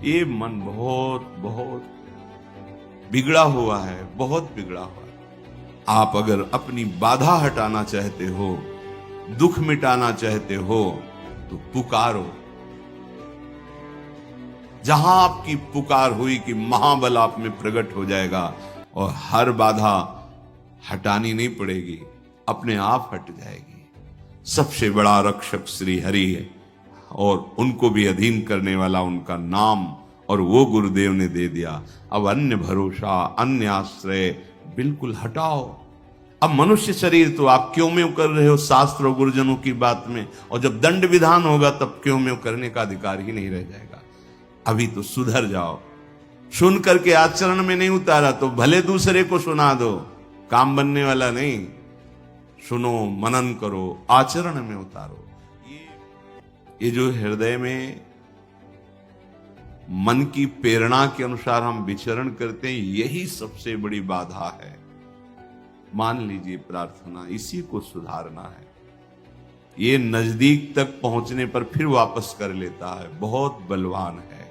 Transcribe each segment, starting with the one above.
ये मन बहुत बहुत बिगड़ा हुआ है, बहुत बिगड़ा हुआ है। आप अगर अपनी बाधा हटाना चाहते हो, दुख मिटाना चाहते हो, तो पुकारो। जहां आपकी पुकार हुई कि महाबल आप में प्रकट हो जाएगा और हर बाधा हटानी नहीं पड़ेगी, अपने आप हट जाएगी। सबसे बड़ा रक्षक श्री हरि है और उनको भी अधीन करने वाला उनका नाम, और वो गुरुदेव ने दे दिया। अब अन्य भरोसा, अन्य आश्रय बिल्कुल हटाओ। अब मनुष्य शरीर तो आप क्यों में कर रहे हो शास्त्र और गुरुजनों की बात में, और जब दंड विधान होगा तब क्यों में करने का अधिकार ही नहीं रह जाएगा। अभी तो सुधर जाओ। सुन करके आचरण में नहीं उतारा तो भले दूसरे को सुना दो, काम बनने वाला नहीं। सुनो, मनन करो, आचरण में उतारो। ये जो हृदय में मन की प्रेरणा के अनुसार हम विचरण करते हैं, यही सबसे बड़ी बाधा है। मान लीजिए प्रार्थना, इसी को सुधारना है। ये नजदीक तक पहुंचने पर फिर वापस कर लेता है, बहुत बलवान है।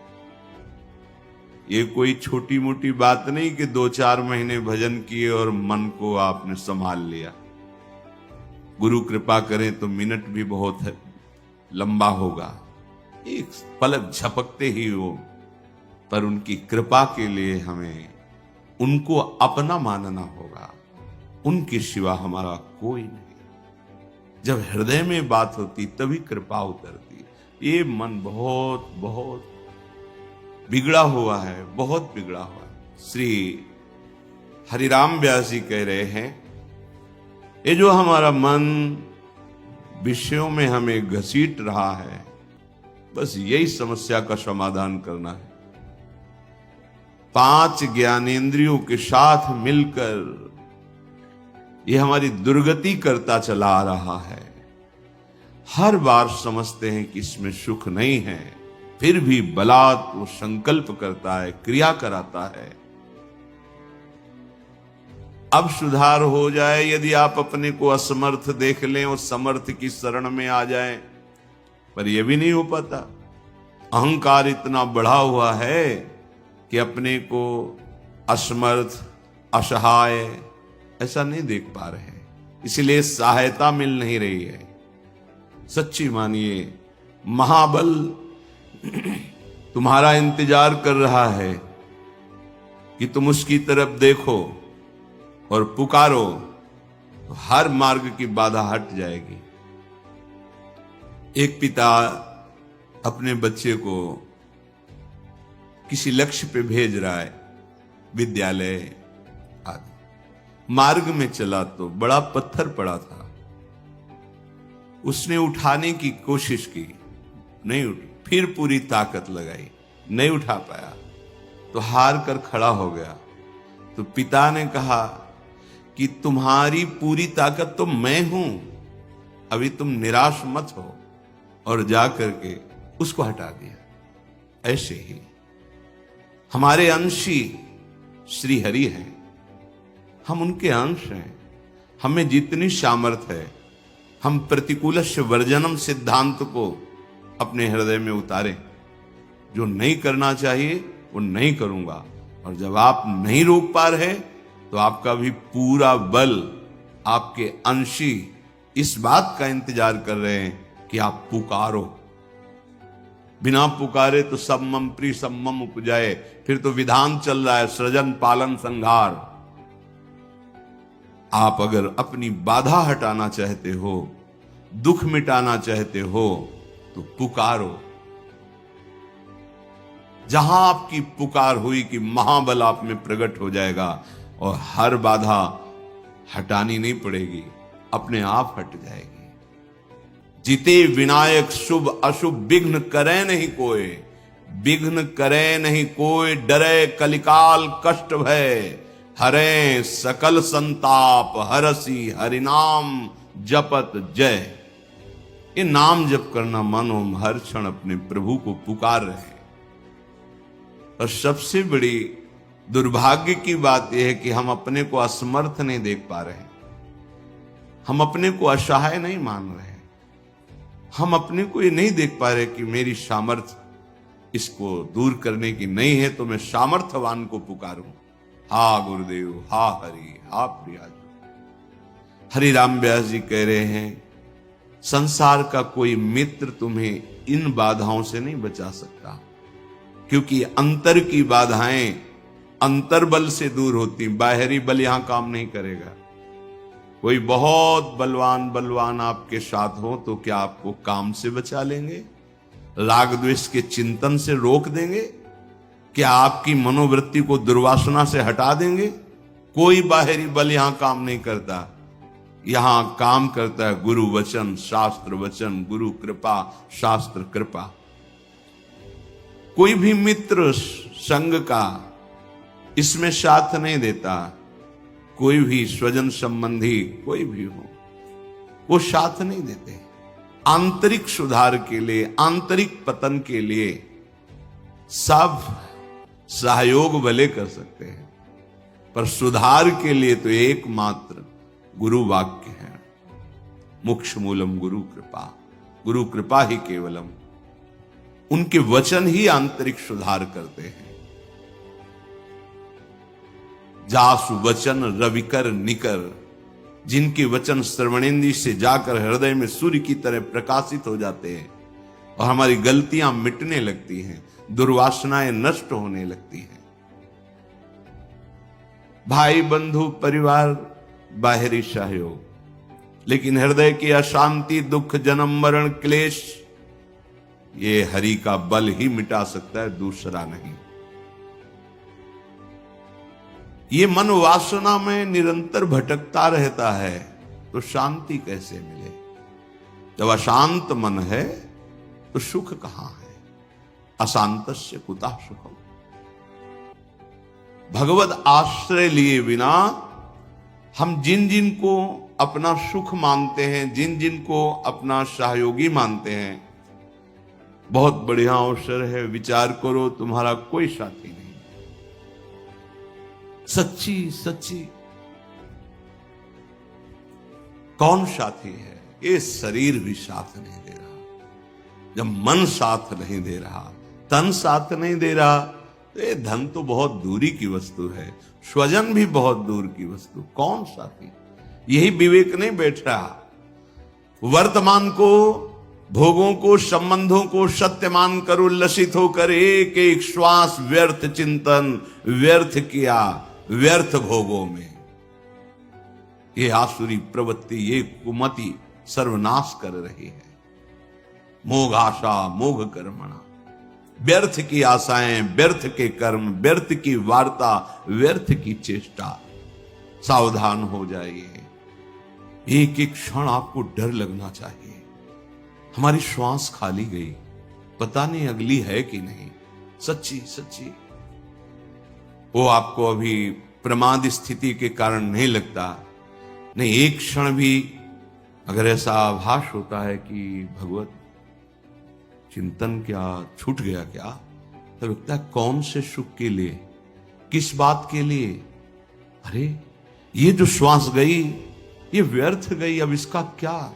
ये कोई छोटी मोटी बात नहीं कि 2-4 महीने भजन किए और मन को आपने संभाल लिया। गुरु कृपा करें तो मिनट भी बहुत है, लंबा होगा, एक पलक झपकते ही हो, पर उनकी कृपा के लिए हमें उनको अपना मानना होगा। उनके सिवा हमारा कोई नहीं। जब हृदय में बात होती तभी कृपा उतरती। ये मन बहुत बहुत बिगड़ा हुआ है, बहुत बिगड़ा हुआ है। श्री हरिराम व्यास जी कह रहे हैं, ये जो हमारा मन विषयों में हमें घसीट रहा है, बस यही समस्या का समाधान करना है। 5 ज्ञानेंद्रियों के साथ मिलकर ये हमारी दुर्गति करता चला आ रहा है। हर बार समझते हैं कि इसमें सुख नहीं है, फिर भी बलात् वो संकल्प करता है, क्रिया कराता है। अब सुधार हो जाए यदि आप अपने को असमर्थ देख लें और समर्थ की शरण में आ जाएं, पर यह भी नहीं हो पाता। अहंकार इतना बढ़ा हुआ है कि अपने को असमर्थ, असहाय ऐसा नहीं देख पा रहे हैं, इसलिए सहायता मिल नहीं रही है। सच्ची मानिए, महाबल तुम्हारा इंतजार कर रहा है कि तुम उसकी तरफ देखो और पुकारो, तो हर मार्ग की बाधा हट जाएगी। एक पिता अपने बच्चे को किसी लक्ष्य पे भेज रहा है, विद्यालय आदि। मार्ग में चला तो बड़ा पत्थर पड़ा था, उसने उठाने की कोशिश की, नहीं उठी। फिर पूरी ताकत लगाई, नहीं उठा पाया तो हार कर खड़ा हो गया। तो पिता ने कहा कि तुम्हारी पूरी ताकत तो मैं हूं, अभी तुम निराश मत हो, और जाकर के उसको हटा दिया। ऐसे ही हमारे अंशी श्री हरि हैं, हम उनके अंश हैं। हमें जितनी सामर्थ्य है, हम प्रतिकूलस्य वर्जनम सिद्धांत को अपने हृदय में उतारें। जो नहीं करना चाहिए वो नहीं करूंगा, और जब आप नहीं रोक पा रहे तो आपका भी पूरा बल, आपके अंशी इस बात का इंतजार कर रहे हैं कि आप पुकारो। बिना पुकारे तो सम्मम प्री सम्मम उपजाए, फिर तो विधान चल रहा है, सृजन पालन संहार। आप अगर अपनी बाधा हटाना चाहते हो, दुख मिटाना चाहते हो, तो पुकारो। जहां आपकी पुकार हुई कि महाबल आप में प्रकट हो जाएगा और हर बाधा हटानी नहीं पड़ेगी, अपने आप हट जाएगी। जिते विनायक शुभ अशुभ विघ्न करे नहीं कोई, विघ्न करे नहीं कोई, डरे कलिकाल कष्ट भय, हरे सकल संताप, हरसी हरिनाम जपत जय। ये नाम जप करना मानो हम हर क्षण अपने प्रभु को पुकार रहे हैं। और सबसे बड़ी दुर्भाग्य की बात यह है कि हम अपने को असमर्थ नहीं देख पा रहे, हम अपने को असहाय नहीं मान रहे, हम अपने को ये नहीं देख पा रहे कि मेरी सामर्थ्य इसको दूर करने की नहीं है तो मैं सामर्थ्यवान को पुकारूं। हा गुरुदेव, हा हरि, हा प्रिया। हरि राम व्यास जी कह रहे हैं संसार का कोई मित्र तुम्हें इन बाधाओं से नहीं बचा सकता, क्योंकि अंतर की बाधाएं अंतर बल से दूर होती, बाहरी बल यहां काम नहीं करेगा। कोई बहुत बलवान आपके साथ हो तो क्या आपको काम से बचा लेंगे? राग द्वेष के चिंतन से रोक देंगे? क्या आपकी मनोवृत्ति को दुर्वासना से हटा देंगे? कोई बाहरी बल यहां काम नहीं करता। यहां काम करता है गुरु वचन, शास्त्र वचन, गुरु कृपा, शास्त्र कृपा। कोई भी मित्र संग का इसमें साथ नहीं देता। कोई भी स्वजन संबंधी कोई भी हो, वो साथ नहीं देते। आंतरिक सुधार के लिए, आंतरिक पतन के लिए सब सहयोग भले कर सकते हैं, पर सुधार के लिए तो एकमात्र गुरु वाक्य है। मोक्ष मूलम गुरु कृपा, गुरु कृपा ही केवलम। उनके वचन ही आंतरिक सुधार करते हैं। जासु वचन रविकर निकर, जिनके वचन श्रवणेंद्रिय से जाकर हृदय में सूर्य की तरह प्रकाशित हो जाते हैं और हमारी गलतियां मिटने लगती हैं, दुर्वासनाएं नष्ट होने लगती हैं। भाई बंधु परिवार बाहरी सहयोग, लेकिन हृदय की अशांति, दुख, जन्म मरण, क्लेश, ये हरि का बल ही मिटा सकता है, दूसरा नहीं। ये मन वासना में निरंतर भटकता रहता है तो शांति कैसे मिले? जब अशांत मन है तो सुख कहां है? अशांतस्य कुतः सुखम। भगवत आश्रय लिए बिना हम जिन जिन को अपना सुख मानते हैं, जिन जिन को अपना सहयोगी मानते हैं, बहुत बढ़िया अवसर है, विचार करो, तुम्हारा कोई साथी नहीं। सच्ची कौन साथी है? ये शरीर भी साथ नहीं दे रहा। जब मन साथ नहीं दे रहा, तन साथ नहीं दे रहा, तो ये धन तो बहुत दूरी की वस्तु है, स्वजन भी बहुत दूर की वस्तु। कौन साथी? यही विवेक नहीं बैठ रहा। वर्तमान को, भोगों को, संबंधों को सत्य मानकर उल्लसित होकर एक एक श्वास व्यर्थ चिंतन, व्यर्थ किया, व्यर्थ भोगों में ये आसुरी प्रवृत्ति, ये कुमति सर्वनाश कर रही है। मोघ आशा मोघ कर्मणा, व्यर्थ की आशाएं, व्यर्थ के कर्म, व्यर्थ की वार्ता, व्यर्थ की चेष्टा। सावधान हो जाइए। एक एक क्षण आपको डर लगना चाहिए। हमारी श्वास खाली गई, पता नहीं अगली है कि नहीं। सच्ची वो आपको अभी प्रमाद स्थिति के कारण नहीं लगता। नहीं, एक क्षण भी अगर ऐसा आभास होता है कि भगवत चिंतन क्या छूट गया क्या, तो लगता है कौन से सुख के लिए, किस बात के लिए? अरे ये जो श्वास गई ये व्यर्थ गई, अब इसका क्या?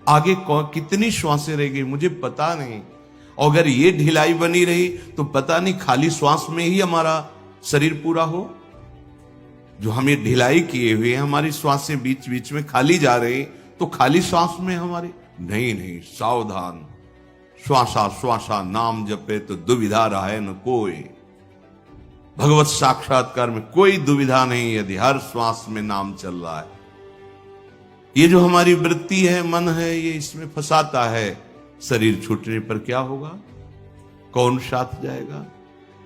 आगे कितनी श्वासें रह गई मुझे पता नहीं। और अगर ये ढिलाई बनी रही तो पता नहीं खाली श्वास में ही हमारा शरीर पूरा हो। जो हम ये ढिलाई किए हुए हमारी श्वासें बीच बीच में खाली जा रही, तो खाली श्वास में हमारी नहीं। सावधान। श्वासा नाम जपे तो दुविधा रहे न कोई। भगवत साक्षात्कार में कोई दुविधा नहीं यदि हर श्वास में नाम चल रहा है। ये जो हमारी वृत्ति है, मन है, ये इसमें फंसाता है। शरीर छूटने पर क्या होगा? कौन साथ जाएगा?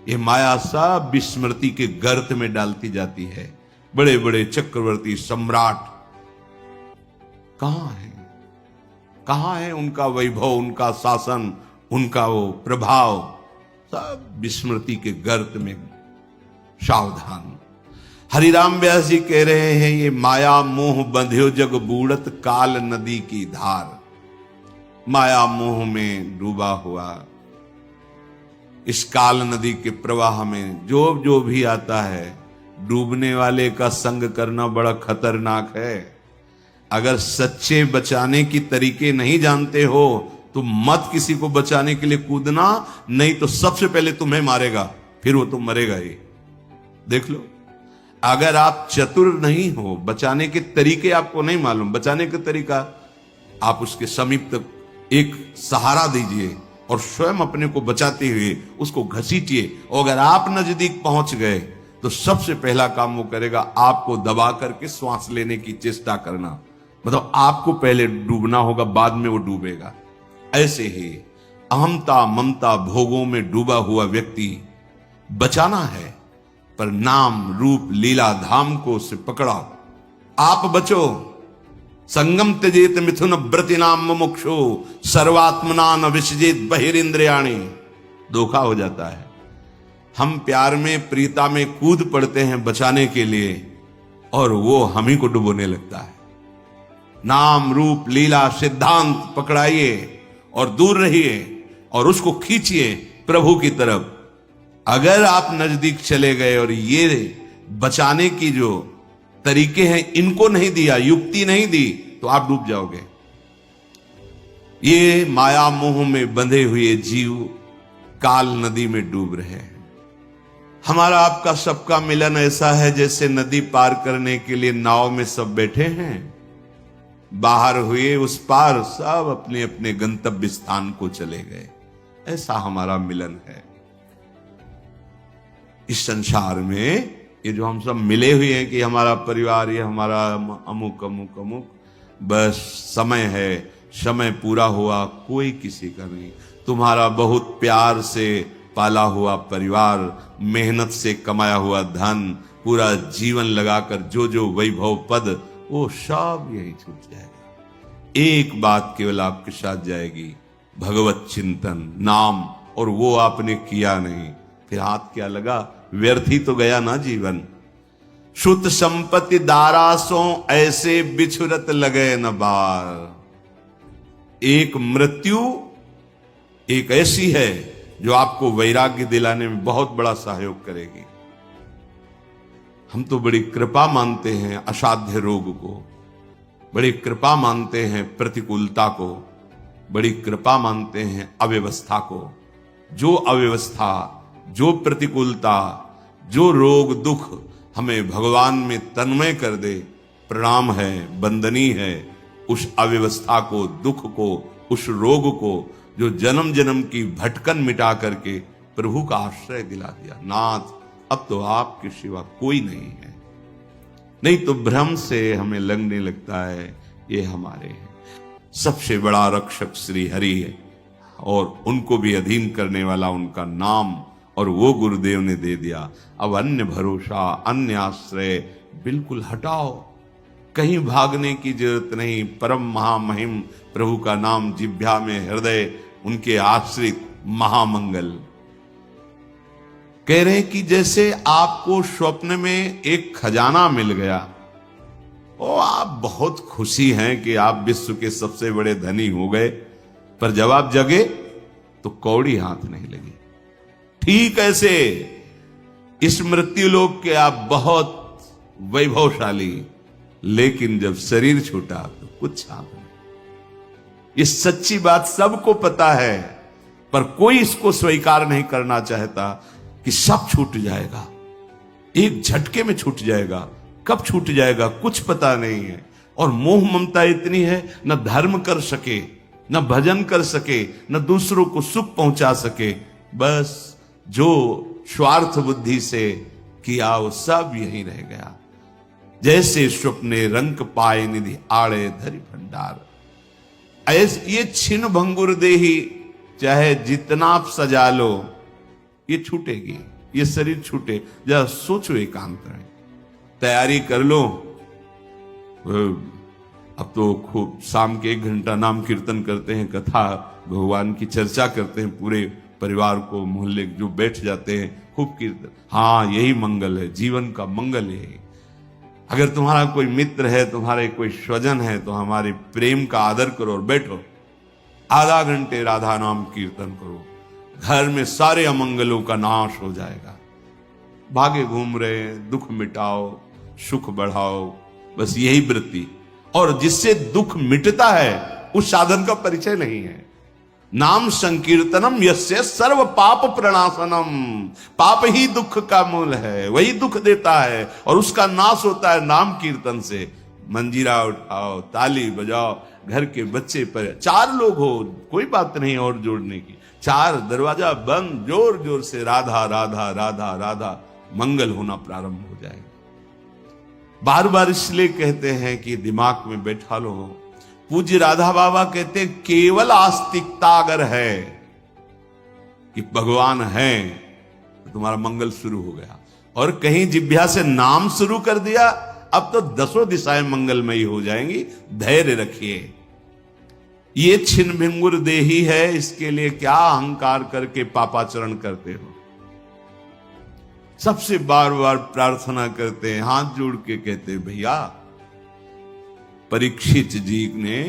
ये माया सब विस्मृति के गर्त में डालती जाती है। बड़े बड़े चक्रवर्ती सम्राट कहां है उनका वैभव, उनका शासन, उनका वो प्रभाव? सब विस्मृति के गर्त में। सावधान। हरिराम व्यास जी कह रहे हैं, ये माया मोह बंध्यो जग बूढ़त काल नदी की धार। माया मोह में डूबा हुआ इस काल नदी के प्रवाह में जो भी आता है, डूबने वाले का संग करना बड़ा खतरनाक है। अगर सच्चे बचाने की तरीके नहीं जानते हो तो तो मत किसी को बचाने के लिए कूदना, नहीं तो सबसे पहले तुम्हें मारेगा, फिर वो तो मरेगा ही। देख लो, अगर आप चतुर नहीं हो, बचाने के तरीके आपको नहीं मालूम, बचाने का तरीका, आप उसके समीप तक एक सहारा दीजिए और स्वयं अपने को बचाते हुए उसको घसीटिए। और अगर आप नजदीक पहुंच गए तो सबसे पहला काम वो करेगा, आपको दबा करके श्वास लेने की चेष्टा करना। मतलब आपको पहले डूबना होगा, बाद में वो डूबेगा। ऐसे ही अहमता ममता भोगों में डूबा हुआ व्यक्ति बचाना है, पर नाम रूप लीला धाम को उसे पकड़ा। आप बचो। संगम त्यजेत मिथुन व्रति नाम मुमुक्षु सर्वात्मना न विसजेत बहिरिंद्रियाणि। धोखा हो जाता है। हम प्यार में प्रीता में कूद पड़ते हैं बचाने के लिए, और वो हम ही को डुबोने लगता है। नाम रूप लीला सिद्धांत पकड़ाइए और दूर रहिए और उसको खींचिए प्रभु की तरफ। अगर आप नजदीक चले गए और ये बचाने की जो तरीके हैं इनको नहीं दिया, युक्ति नहीं दी, तो आप डूब जाओगे। ये माया मोह में बंधे हुए जीव काल नदी में डूब रहे हैं। हमारा आपका सबका मिलन ऐसा है जैसे नदी पार करने के लिए नाव में सब बैठे हैं, बाहर हुए उस पार सब अपने अपने गंतव्य स्थान को चले गए। ऐसा हमारा मिलन है। इस संसार में ये जो हम सब मिले हुए हैं कि हमारा परिवार, ये हमारा अमुक अमुक अमुक, बस समय है, समय पूरा हुआ, कोई किसी का नहीं। तुम्हारा बहुत प्यार से पाला हुआ परिवार, मेहनत से कमाया हुआ धन, पूरा जीवन लगाकर जो जो वैभव पद, वो सब यही छूट जाएगा। एक बात केवल आपके साथ जाएगी, भगवत चिंतन नाम, और वो आपने किया नहीं, फिर हाथ क्या लगा, व्यर्थ ही तो गया ना जीवन। शुद्ध संपत्ति दारासों ऐसे बिछुरत लगे न बार। एक मृत्यु एक ऐसी है जो आपको वैराग्य दिलाने में बहुत बड़ा सहयोग करेगी। हम तो बड़ी कृपा मानते हैं असाध्य रोग को, बड़ी कृपा मानते हैं प्रतिकूलता को, बड़ी कृपा मानते हैं अव्यवस्था को। जो अव्यवस्था, जो प्रतिकूलता, जो रोग दुख हमें भगवान में तन्मय कर दे, प्रणाम है, वंदनीय है। उस अव्यवस्था को, दुख को, उस रोग को, जो जन्म जन्म की भटकन मिटा करके प्रभु का आश्रय दिला दिया। नाथ, अब तो आपके सिवा कोई नहीं है। नहीं तो भ्रम से हमें लगने लगता है ये हमारे हैं। सबसे बड़ा रक्षक श्री हरि है, और उनको भी अधीन करने वाला उनका नाम, और वो गुरुदेव ने दे दिया। अब अन्य भरोसा, अन्य आश्रय बिल्कुल हटाओ, कहीं भागने की जरूरत नहीं। परम महामहिम प्रभु का नाम जिह्वा में, हृदय उनके आश्रित, महामंगल। कह रहे हैं कि जैसे आपको स्वप्न में एक खजाना मिल गया, और आप बहुत खुशी हैं कि आप विश्व के सबसे बड़े धनी हो गए, पर जब आप जगे तो कौड़ी हाथ नहीं लगी। ठीक ऐसे इस मृत्यु लोक के आप बहुत वैभवशाली, लेकिन जब शरीर छूटा तो कुछ हाथ नहीं। ये सच्ची बात सबको पता है, पर कोई इसको स्वीकार नहीं करना चाहता कि सब छूट जाएगा, एक झटके में छूट जाएगा। कब छूट जाएगा कुछ पता नहीं है। और मोह ममता इतनी है, न धर्म कर सके, न भजन कर सके, न दूसरों को सुख पहुंचा सके। बस जो स्वार्थ बुद्धि से किया वो सब यही रह गया। जैसे स्वप्ने रंक पाए निधि आड़े धरि भंडार। ऐसे ये छिन्न भंगुर देही, चाहे जितना आप सजा लो, ये छूटेगी, ये शरीर छूटे। जरा सोचो, एकांत में तैयारी कर लो। अब तो खूब शाम के 1 घंटा नाम कीर्तन करते हैं, कथा भगवान की चर्चा करते हैं, पूरे परिवार को, मोहल्ले जो बैठ जाते हैं, खूब कीर्तन। हाँ, यही मंगल है, जीवन का मंगल यही। अगर तुम्हारा कोई मित्र है, तुम्हारे कोई स्वजन है, तो हमारे प्रेम का आदर करो और बैठो, आधा घंटे राधा नाम कीर्तन करो। घर में सारे अमंगलों का नाश हो जाएगा। भागे घूम रहे, दुख मिटाओ, सुख बढ़ाओ, बस यही वृत्ति। और जिससे दुख मिटता है उस साधन का परिचय नहीं है। नाम संकीर्तनम यस्य सर्व पाप प्रणाशनम। पाप ही दुख का मूल है, वही दुख देता है और उसका नाश होता है नाम कीर्तन से। मंजीरा उठाओ, ताली बजाओ, घर के बच्चे पर 4 लोग हो, कोई बात नहीं और जोड़ने की, 4 दरवाजा बंद, जोर जोर से राधा राधा राधा राधा, मंगल होना प्रारंभ हो जाएगा। बार बार इसलिए कहते हैं कि दिमाग में बैठा लो। पूज्य राधा बाबा कहते हैं केवल आस्तिकता अगर है कि भगवान है तो तुम्हारा मंगल शुरू हो गया, और कहीं जिभ्या से नाम शुरू कर दिया अब तो 10 दिशाएं मंगलमयी हो जाएंगी। धैर्य रखिए। ये छिन्न भिंगुर देही है, इसके लिए क्या अहंकार करके पापाचरण करते हो। सबसे बार बार प्रार्थना करते हैं, हाथ जोड़ के कहते हैं, भैया परीक्षित जी ने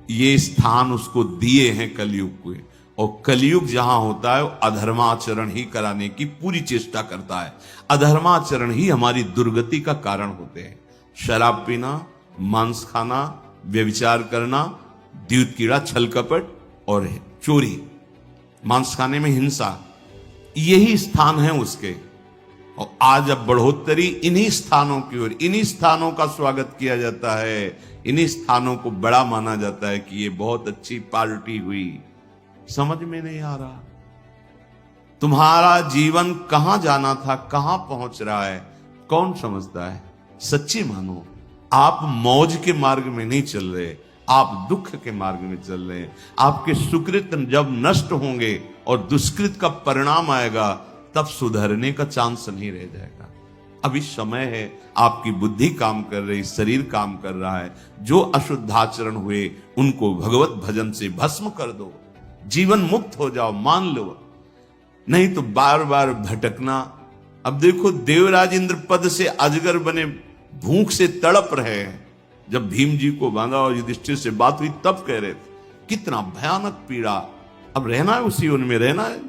ये स्थान उसको दिए हैं कलयुग को, और कलयुग जहां होता है वो अधर्माचरण ही कराने की पूरी चेष्टा करता है। अधर्माचरण ही हमारी दुर्गति का कारण होते हैं। शराब पीना, मांस खाना, व्यभिचार करना, द्यूत कीड़ा, छल कपट और चोरी, मांस खाने में हिंसा, यही स्थान है उसके। और आज अब बढ़ोतरी इन्हीं स्थानों की ओर, इन्हीं स्थानों का स्वागत किया जाता है, इन्हीं स्थानों को बड़ा माना जाता है कि ये बहुत अच्छी पार्टी हुई। समझ में नहीं आ रहा तुम्हारा जीवन कहां जाना था, कहां पहुंच रहा है, कौन समझता है। सच्ची मानो, आप मौज के मार्ग में नहीं चल रहे, आप दुख के मार्ग में चल रहे हैं। आपके सुकृत जब नष्ट होंगे और दुष्कृत का परिणाम आएगा तब सुधरने का चांस नहीं रह जाएगा। अभी समय है, आपकी बुद्धि काम कर रही, शरीर काम कर रहा है। जो अशुद्धाचरण हुए उनको भगवत भजन से भस्म कर दो, जीवन मुक्त हो जाओ, मान लो। नहीं तो बार बार भटकना। अब देखो, देवराज इंद्र पद से अजगर बने भूख से तड़प रहे हैं। जब भीम जी को बांधा और युधिष्ठिर से बात हुई तब कह रहे थे कितना भयानक पीड़ा। अब रहना है उसी उनमें रहना है,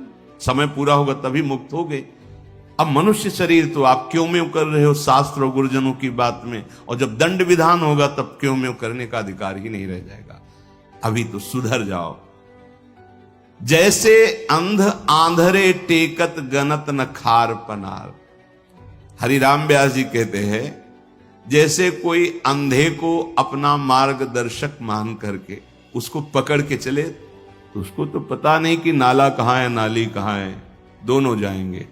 समय पूरा होगा तभी मुक्त हो गए। अब मनुष्य शरीर तो आप क्यों में कर रहे हो शास्त्र और गुरुजनों की बात में, और जब दंड विधान होगा तब क्यों में करने का अधिकार ही नहीं रह जाएगा। अभी तो सुधर जाओ। जैसे अंध आंधरे टेकत गनत न खार पनार। हरिराम व्यास जी कहते हैं जैसे कोई अंधे को अपना मार्गदर्शक मान करके उसको पकड़ के चले तो उसको तो पता नहीं कि नाला कहां है नाली कहां है, दोनों जाएंगे।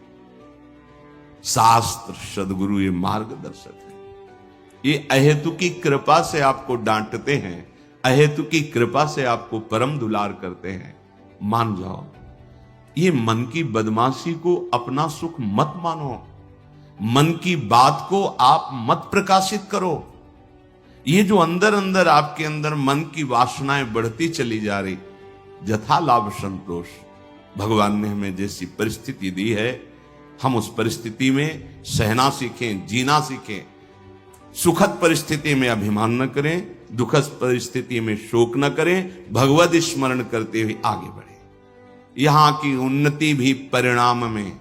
शास्त्र सदगुरु ये मार्गदर्शक है। ये अहेतु की कृपा से आपको डांटते हैं, अहेतु की कृपा से आपको परम दुलार करते हैं। मान जाओ। ये मन की बदमाशी को अपना सुख मत मानो, मन की बात को आप मत प्रकाशित करो। ये जो अंदर अंदर आपके अंदर मन की वासनाएं बढ़ती चली जा रही, यथा लाभ संतोष, भगवान ने हमें जैसी परिस्थिति दी है हम उस परिस्थिति में सहना सीखें, जीना सीखें। सुखद परिस्थिति में अभिमान न करें, दुखद परिस्थिति में शोक न करें, भगवत स्मरण करते हुए आगे बढ़े। यहां की उन्नति भी परिणाम में,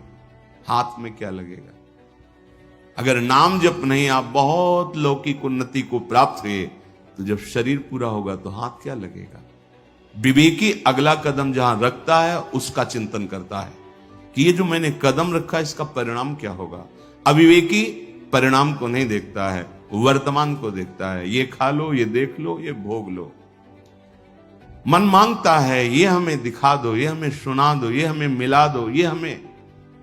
हाथ में क्या लगेगा। अगर नाम जप नहीं आप बहुत लौकिक उन्नति को प्राप्त हुए, तो जब शरीर पूरा होगा तो हाथ क्या लगेगा। विवेकी अगला कदम जहां रखता है उसका चिंतन करता है कि ये जो मैंने कदम रखा इसका परिणाम क्या होगा। अविवेकी परिणाम को नहीं देखता है, वर्तमान को देखता है। ये खा लो, ये देख लो, ये भोग लो। मन मांगता है ये हमें दिखा दो, ये हमें सुना दो, ये हमें मिला दो, ये हमें,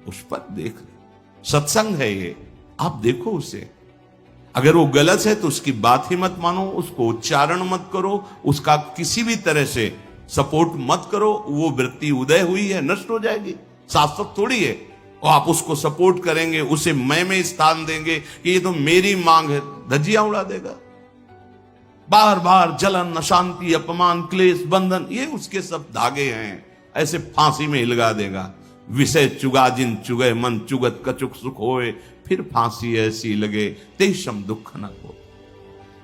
उस पर देख लो। सत्संग है ये, आप देखो उसे। अगर वो गलत है तो उसकी बात ही मत मानो, उसको उच्चारण मत करो, उसका किसी भी तरह से सपोर्ट मत करो। वो वृत्ति उदय हुई है, नष्ट हो जाएगी, शाश्वत थोड़ी है। और आप उसको सपोर्ट करेंगे, उसे मैं में स्थान देंगे कि ये तो मेरी मांग है, धज्जियां उड़ा देगा। बार बार जलन, अशांति, अपमान, क्लेश, बंधन, ये उसके सब धागे हैं, ऐसे फांसी में हिलगा देगा। विषय चुगा जिन चुगे मन चुगत कचुक सुख होए, फिर फांसी ऐसी लगे तेषम दुख न हो।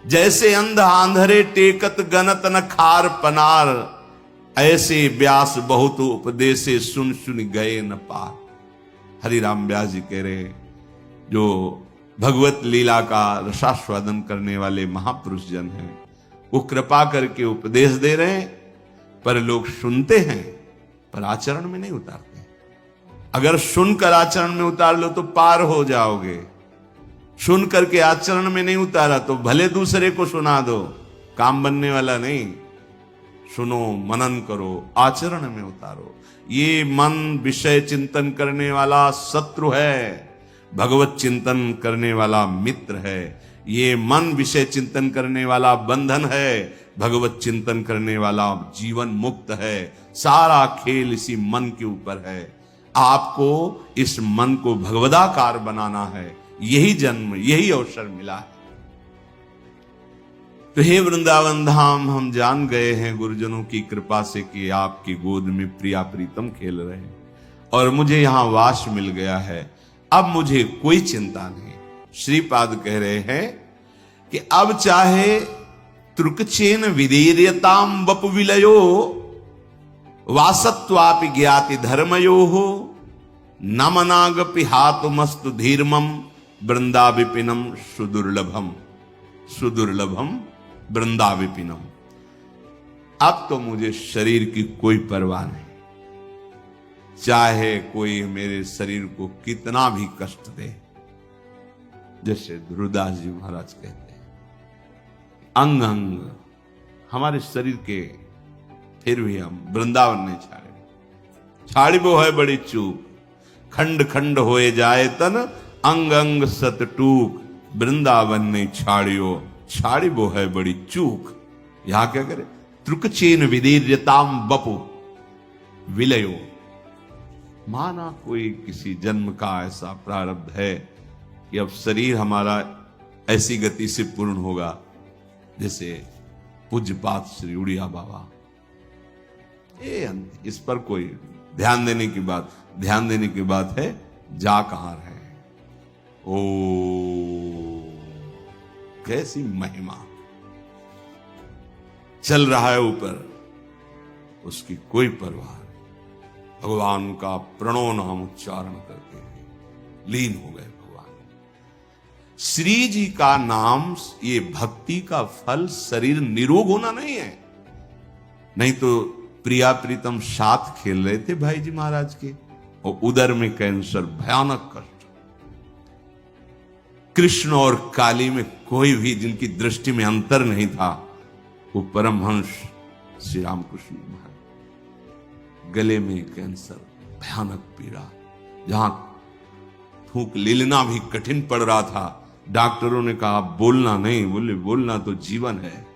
जैसे अंध आंधरे टेकत गनत न खार पनार, ऐसे व्यास बहुत उपदेशे सुन सुन गए न पार। हरिराम व्यास जी कह रहे, जो भगवत लीला का रसास्वादन करने वाले महापुरुष जन हैं, वो कृपा करके उपदेश दे रहे हैं, पर लोग सुनते हैं पर आचरण में नहीं उतारते। अगर सुनकर आचरण में उतार लो तो पार हो जाओगे। सुन करके आचरण में नहीं उतारा तो भले दूसरे को सुना दो, काम बनने वाला नहीं। सुनो, मनन करो, आचरण में उतारो। ये मन विषय चिंतन करने वाला शत्रु है, भगवत चिंतन करने वाला मित्र है। ये मन विषय चिंतन करने वाला बंधन है, भगवत चिंतन करने वाला जीवन मुक्त है। सारा खेल इसी मन के ऊपर है। आपको इस मन को भगवदाकार बनाना है, यही जन्म, यही अवसर मिला है। तो हे वृंदावन धाम, हम जान गए हैं गुरुजनों की कृपा से कि आपकी गोद में प्रिया प्रीतम खेल रहे हैं और मुझे यहां वास मिल गया है। अब मुझे कोई चिंता नहीं। श्रीपाद कह रहे हैं कि अब चाहे त्रुकचेन विदीर्यताम वपु विलयो वासत्वापि ज्ञाति धर्मयो हो नमनागपि हातुमस्तु धीर्मम वृंदा विपिनम सुदुर्लभम। सुदुर्लभम वृंदा विपिनम। अब तो मुझे शरीर की कोई परवाह नहीं, चाहे कोई मेरे शरीर को कितना भी कष्ट दे। जैसे ध्रुवदास जी महाराज कहते हैं, अंग अंग हमारे शरीर के, फिर भी हम वृंदावन नहीं छाड़े। छाड़ी वो है बड़ी चूक, खंड खंड होए जाए तन अंग अंग सत टूक। वृंदावन नहीं छाड़ियो, छाड़ी वो है बड़ी चूक। यहां क्या करे, त्रुकचेन विदीर्यताम वपु विलयो। माना कोई किसी जन्म का ऐसा प्रारब्ध है कि अब शरीर हमारा ऐसी गति से पूर्ण होगा जैसे पूज्यपात श्री उड़िया बाबा। इस पर कोई ध्यान देने की बात है, जा कहां रहे। ओ कैसी महिमा, चल रहा है ऊपर, उसकी कोई परवाह नहीं। भगवान का प्रणव नाम उच्चारण करके लीन हो गए भगवान। श्री जी का नाम, ये भक्ति का फल शरीर निरोग होना नहीं है। नहीं तो प्रिया प्रीतम साथ खेल रहे थे भाई जी महाराज के, और उदर में कैंसर, भयानक कष्ट। कृष्ण और काली में कोई भी जिनकी दृष्टि में अंतर नहीं था, वो परमहंस श्री रामकृष्ण महाराज। गले में कैंसर, भयानक पीड़ा, जहां थूक लेना भी कठिन पड़ रहा था। डॉक्टरों ने कहा बोलना नहीं, बोले बोलना तो जीवन है,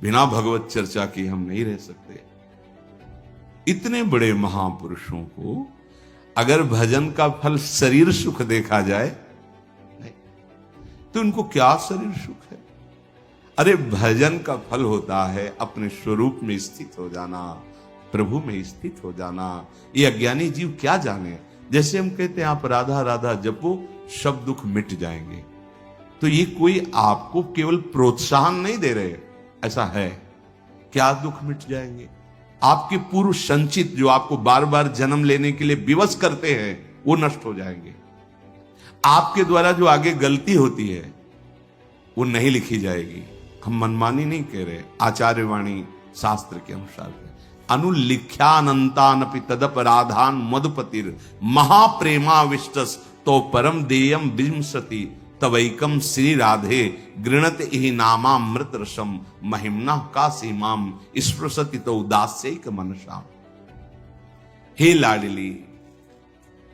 बिना भगवत चर्चा के हम नहीं रह सकते। इतने बड़े महापुरुषों को अगर भजन का फल शरीर सुख देखा जाए, नहीं तो उनको क्या शरीर सुख है। अरे भजन का फल होता है अपने स्वरूप में स्थित हो जाना, प्रभु में स्थित हो जाना। ये अज्ञानी जीव क्या जाने। जैसे हम कहते हैं आप राधा राधा जपो, सब दुख मिट जाएंगे, तो ये कोई आपको केवल प्रोत्साहन नहीं दे रहे, ऐसा है। क्या दुख मिट जाएंगे? आपके पूर्व संचित जो आपको बार बार जन्म लेने के लिए विवश करते हैं, वो नष्ट हो जाएंगे। आपके द्वारा जो आगे गलती होती है वो नहीं लिखी जाएगी। हम मनमानी नहीं कह रहे, आचार्य वाणी शास्त्र के अनुसार अनुलिख्यानंतानपि तदपराधान मधुपतिर महाप्रेमाविष्टस तो परम देयम विंसति तवैकम श्री राधे गृणत इहि नामामृत रसम महिम्ना का सीमाम स्पृशति तो उदास्यैक मनसाम। हे लाडली,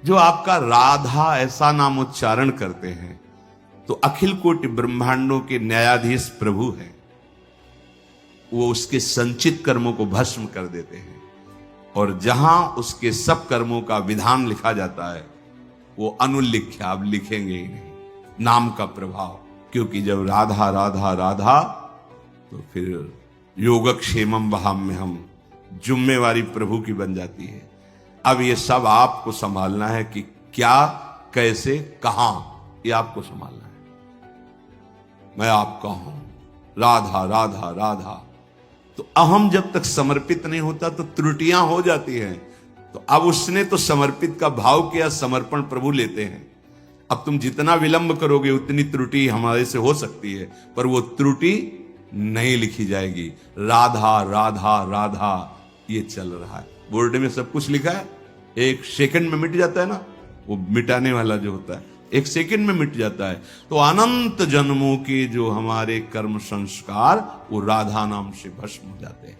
जो आपका राधा ऐसा नाम उच्चारण करते हैं तो अखिल कोटि ब्रह्मांडों के न्यायाधीश प्रभु हैं। वो उसके संचित कर्मों को भस्म कर देते हैं, और जहां उसके सब कर्मों का विधान लिखा जाता है वो अनुलिख्या, अब लिखेंगे ही नहीं, नाम का प्रभाव। क्योंकि जब राधा राधा राधा तो फिर योगक्षेमम वहां में हम जुम्मेवारी प्रभु की बन जाती है। अब ये सब आपको संभालना है कि क्या, कैसे, कहां, ये आपको संभालना है। मैं आपका हूं, राधा राधा राधा। तो अहम जब तक समर्पित नहीं होता तो त्रुटियां हो जाती हैं। तो अब उसने तो समर्पित का भाव किया, समर्पण प्रभु लेते हैं। अब तुम जितना विलंब करोगे उतनी त्रुटि हमारे से हो सकती है, पर वो त्रुटि नहीं लिखी जाएगी। राधा राधा राधा ये चल रहा है। बोर्ड में सब कुछ लिखा है, एक सेकंड में मिट जाता है ना, वो मिटाने वाला जो होता है एक सेकंड में मिट जाता है। तो अनंत जन्मों के जो हमारे कर्म संस्कार वो राधा नाम से भस्म हो जाते हैं।